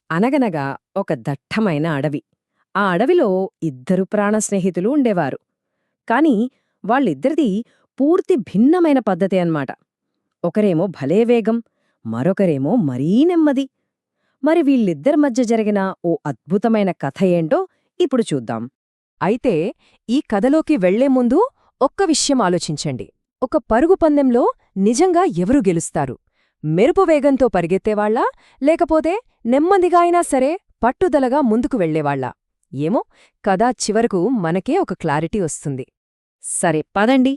అనగనగా ఒక దట్టమైన అడవి. ఆ అడవిలో ఇద్దరు ప్రాణ స్నేహితులు ఉండేవారు. కాని వాళ్ళిద్దరిదీ పూర్తి భిన్నమైన పద్ధతి అన్మాట. ఒకరేమో భలే వేగం, మరొకరేమో మరీ నెమ్మది. మరి వీళ్ళిద్దరి మధ్య జరిగిన ఓ అద్భుతమైన కథ ఏంటో ఇప్పుడు చూద్దాం. అయితే ఈ కథలోకి వెళ్లే ముందు ఒక్క విషయం ఆలోచించండి. ఒక పరుగు పందెంలో నిజంగా ఎవరు గెలుస్తారు? మెరుపు వేగంతో పరిగెత్తేవాళ్లా, లేకపోతే నెమ్మదిగా అయినా సరే పట్టుదలగా ముందుకు వెళ్లేవాళ్లా? ఏమో, కథ చివరకు మనకే ఒక క్లారిటీ వస్తుంది. సరే పదండి,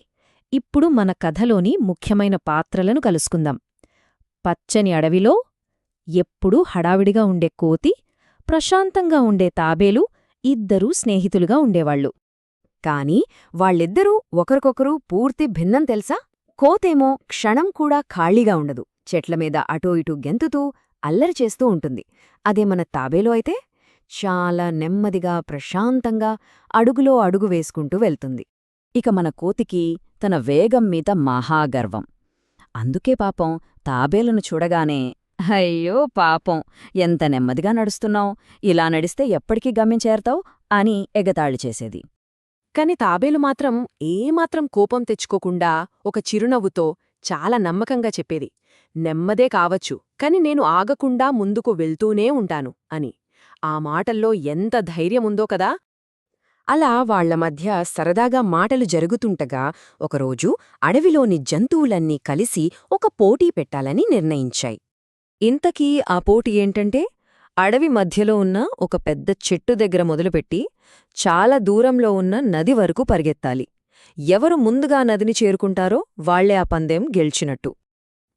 ఇప్పుడు మన కథలోని ముఖ్యమైన పాత్రలను కలుసుకుందాం. పచ్చని అడవిలో ఎప్పుడూ హడావిడిగా ఉండే కోతి, ప్రశాంతంగా ఉండే తాబేలు ఇద్దరూ స్నేహితులుగా ఉండేవాళ్లు. కాని వాళ్ళిద్దరూ ఒకరికొకరు పూర్తి భిన్నం తెలుసా? కోతేమో క్షణం కూడా ఖాళీగా ఉండదు. చెట్లమీద అటూ ఇటూ గెంతుతూ అల్లరి చేస్తూ ఉంటుంది. అదే మన తాబేలు అయితే చాలా నెమ్మదిగా ప్రశాంతంగా అడుగులో అడుగు వేసుకుంటూ వెళ్తుంది. ఇక మన కోతికి తన వేగం మీద మహాగర్వం. అందుకే పాపం తాబేలును చూడగానే అయ్యో పాపం, ఎంత నెమ్మదిగా నడుస్తున్నావు, ఇలా నడిస్తే ఎప్పటికీ గమ్యం చేరతావు అని ఎగతాళి చేసేది. కాని తాబేలు మాత్రం ఏమాత్రం కోపం తెచ్చుకోకుండా ఒక చిరునవ్వుతో చాలా నమ్మకంగా చెప్పేది, నెమ్మదే కావచ్చు, కాని నేను ఆగకుండా ముందుకు వెళ్తూనే ఉంటాను అని. ఆ మాటల్లో ఎంత ధైర్యముందో కదా! అలా వాళ్ల మధ్య సరదాగా మాటలు జరుగుతుంటగా ఒకరోజు అడవిలోని జంతువులన్నీ కలిసి ఒక పోటీ పెట్టాలని నిర్ణయించాయి. ఇంతకీ ఆ పోటీ ఏంటంటే, అడవి మధ్యలో ఉన్న ఒక పెద్ద చెట్టు దగ్గర మొదలుపెట్టి చాలా దూరంలో ఉన్న నది వరకు పరిగెత్తాలి. ఎవరు ముందుగా నదిని చేరుకుంటారో వాళ్లే ఆ పందెం గెలిచినట్టు.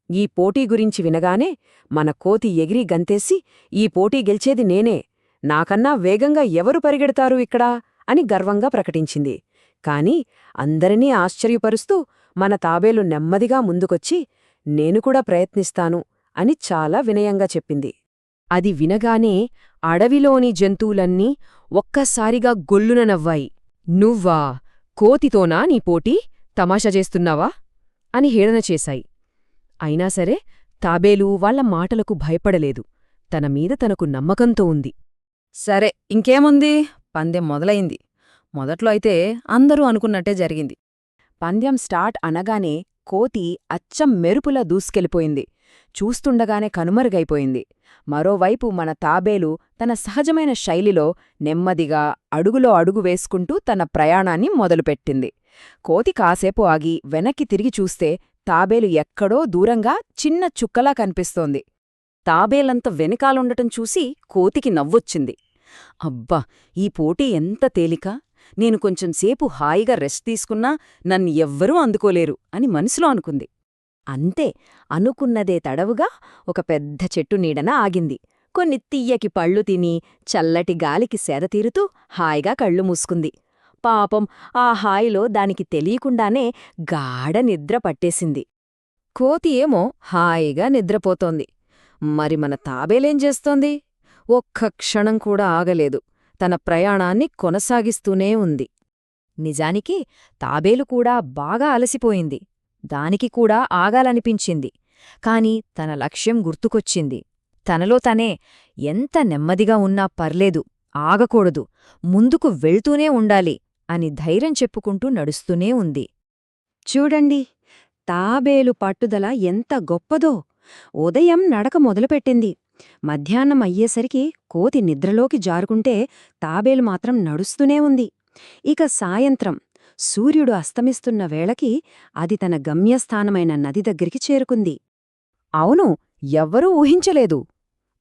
ఈ పోటీ గురించి వినగానే మన కోతి ఎగిరి గంతేసి, ఈ పోటీ గెలిచేది నేనే, నాకన్నా వేగంగా ఎవరు పరిగెడతారు ఇక్కడా అని గర్వంగా ప్రకటించింది. కాని అందరినీ ఆశ్చర్యపరుస్తూ మన తాబేలు నెమ్మదిగా ముందుకొచ్చి, నేను కూడా ప్రయత్నిస్తాను అని చాలా వినయంగా చెప్పింది. అది వినగానే అడవిలోని జంతువులన్నీ ఒక్కసారిగా గొల్లున నవ్వాయి. నువ్వా, కోతితోనా నీ పోటీ, తమాషా చేస్తున్నావా అని హేళన చేశాయి. అయినా సరే తాబేలు వాళ్ల మాటలకు భయపడలేదు. తన మీద తనకు నమ్మకంతో ఉంది. సరే ఇంకేముంది, పందెం మొదలైంది. మొదట్లో అయితే అందరూ అనుకున్నట్టే జరిగింది. పందెం స్టార్ట్ అనగానే కోతి అచ్చం మెరుపులా దూసుకెళ్ళిపోయింది. చూస్తుండగానే కనుమరుగైపోయింది. మరోవైపు మన తాబేలు తన సహజమైన శైలిలో నెమ్మదిగా అడుగులో అడుగు వేసుకుంటూ తన ప్రయాణాన్ని మొదలుపెట్టింది. కోతి కాసేపు ఆగి వెనక్కి తిరిగి చూస్తే తాబేలు ఎక్కడో దూరంగా చిన్న చుక్కలా కనిపిస్తోంది. తాబేలంత వెనకాలుండటం చూసి కోతికి నవ్వొచ్చింది. అబ్బా, ఈ పోటీ ఎంత తేలిక, నేను కొంచెంసేపు హాయిగా రెస్ట్ తీసుకున్నా నన్నెవ్వరూ అందుకోలేరు అని మనసులో అనుకుంది. అంతే, అనుకున్నదే తడవుగా ఒక పెద్ద చెట్టు నీడన ఆగింది. కొన్ని తియ్యకి పళ్ళు తిని చల్లటి గాలికి సేదతీరుతూ హాయిగా కళ్ళు మూసుకుంది. పాపం, ఆ హాయిలో దానికి తెలియకుండానే గాఢ నిద్ర పట్టేసింది. కోతి ఏమో హాయిగా నిద్రపోతోంది. మరి మన తాబేలేం చేస్తోంది? ఒక్క క్షణం కూడా ఆగలేదు. తన ప్రయాణాన్ని కొనసాగిస్తూనే ఉంది. నిజానికి తాబేలు కూడా బాగా అలసిపోయింది. దానికి కూడా ఆగాలనిపించింది. కాని తన లక్ష్యం గుర్తుకొచ్చింది. తనలో తనే ఎంత నెమ్మదిగా ఉన్నా పర్లేదు, ఆగకూడదు, ముందుకు వెళ్తూనే ఉండాలి అని ధైర్యం చెప్పుకుంటూ నడుస్తూనే ఉంది. చూడండి, తాబేలు పట్టుదల ఎంత గొప్పదో! ఉదయం నడక మొదలుపెట్టింది. మధ్యాహ్నం అయ్యేసరికి కోతి నిద్రలోకి జారుకుంటే తాబేలు మాత్రం నడుస్తూనే ఉంది. ఇక సాయంత్రం సూర్యుడు అస్తమిస్తున్న వేళకి అది తన గమ్యస్థానమైన నది దగ్గరికి చేరుకుంది. అవును, ఎవ్వరూ ఊహించలేదు.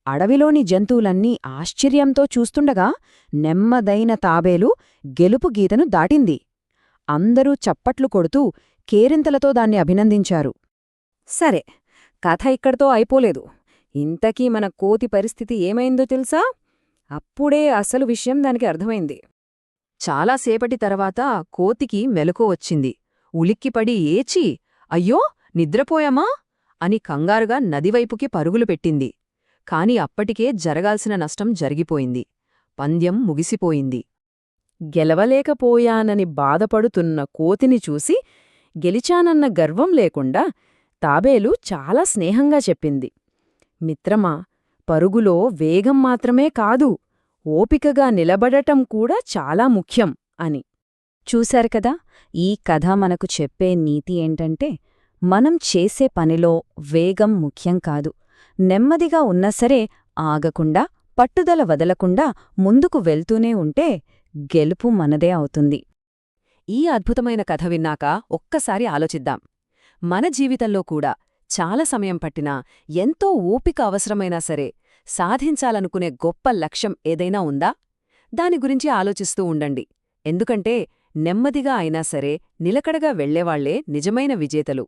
అడవిలోని జంతువులన్నీ ఆశ్చర్యంతో చూస్తుండగా నెమ్మదైన తాబేలు గెలుపు గీతను దాటింది. అందరూ చప్పట్లు కొడుతూ కేరింతలతో దాన్ని అభినందించారు. సరే, కథ ఇక్కడితో అయిపోలేదు. ఇంతకీ మన కోతి పరిస్థితి ఏమైందో తెలుసా? అప్పుడే అసలు విషయం దానికి అర్థమైంది. చాలాసేపటి తర్వాత కోతికి మెలకువ వచ్చింది. ఉలిక్కిపడి ఏచి, అయ్యో, నిద్రపోయామా అని కంగారుగా నదివైపుకి పరుగులు పెట్టింది. కాని అప్పటికే జరగాల్సిన నష్టం జరిగిపోయింది. పందెం ముగిసిపోయింది. గెలవలేకపోయానని బాధపడుతున్న కోతిని చూసి గెలిచానన్న గర్వం లేకుండా తాబేలు చాలా స్నేహంగా చెప్పింది. మిత్రమా, పరుగులో వేగం మాత్రమే కాదు, ఓపికగా నిలబడటం కూడా చాలా ముఖ్యం అని. చూశారు కదా, ఈ కథ మనకు చెప్పే నీతి ఏంటంటే, మనం చేసే పనిలో వేగం ముఖ్యం కాదు. నెమ్మదిగా ఉన్నా సరే ఆగకుండా, పట్టుదల వదలకుండా ముందుకు వెళ్తూనే ఉంటే గెలుపు మనదే అవుతుంది. ఈ అద్భుతమైన కథ విన్నాక ఒక్కసారి ఆలోచిద్దాం. మన జీవితంలో కూడా చాలా సమయం పట్టినా, ఎంతో ఓపిక అవసరమైనా సరే సాధించాలనుకునే గొప్ప లక్ష్యం ఏదైనా ఉందా? దాని గురించి ఆలోచిస్తూ ఉండండి. ఎందుకంటే నెమ్మదిగా అయినా సరే నిలకడగా వెళ్లేవాళ్లే నిజమైన విజేతలు.